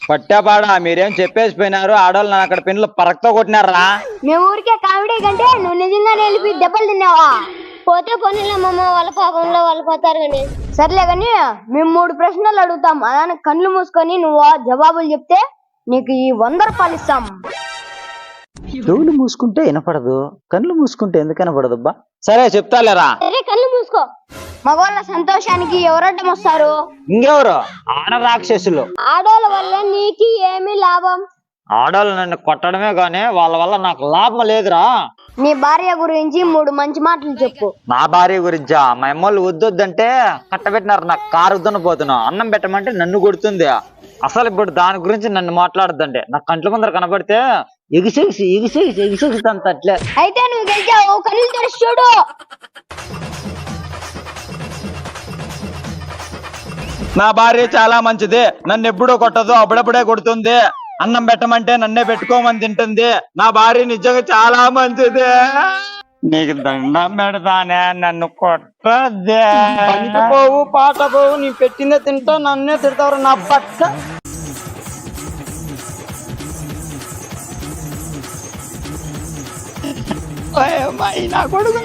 పట్టాపాడా మీరేం చెప్పేసిపోయినారు. ఆడవాళ్ళు నన్ను అక్కడ పిన్నులు పరక్తో కొట్టినారా? మేము ఊరికే కామెడీ కంటే నువ్వు నిజంగానే వెళ్ళి దెబ్బలు తిన్నావా? పోతే పోనీలేమమ్మ, వాళ్ళ పాపంలో వాళ్ళు పోతారు కానీ. సర్లే కానీ మేము 3 ప్రశ్నలు అడుగుతాం. అలానే కళ్ళు మూసుకొని నువ్వు జవాబులు చెప్తే నీకు ఈ 100 రూపాయలు ఇస్తాం. చెవులు మూసుకుంటే వినపడదు, కళ్ళు మూసుకుంటే ఎందుకు వినపడదుబ్బా? సరే చెప్తాలేరా. సరే కళ్ళు మూసుకో. మగవాళ్ళ సంతోషానికి ఎవరడ్డం వస్తారు? ఇంకెవరు? ఆడ రాక్షసులు. ఆడోళ్ళ వల్ల నీకు ఏమి లాభం? ఆడవాళ్ళు నన్ను కొట్టడమే గానీ వాళ్ళ వల్ల నాకు లాభం లేదురా. నీ భార్య గురించి 3 మంచి మాటలు చెప్పు. నా భార్య గురించా? మా అమ్మోళ్ళు వద్దొద్దంటే కట్టబెట్టినారు, నాకు కారు వద్దన పోతున్నా. అన్నం పెట్టమంటే నన్ను కొడుతుంది. అసలు ఇప్పుడు దాని గురించి నన్ను మాట్లాడద్దంటే నాకు కంట్ల ముందర కనబడితే ఎగిసేసి అంత అట్లే. అయితే నువ్వు గెలిచావు, కళ్ళు తెరిచి చూడు. నా భార్య చాలా మంచిది, నన్ను ఎప్పుడూ కొట్టదు, అప్పుడప్పుడే కొడుతుంది. అన్నం పెట్టమంటే నన్నే పెట్టుకోమని తింటుంది. నా భార్య నిజంగా చాలా మంచిది. నీకు దండం పెడతానే, నన్ను కొట్టద్దే. పనికి పోవు, పాట పోవు, నీ పెట్టిందే తింటా, నన్నే తిడతారు నా పక్క. నా కొడుకు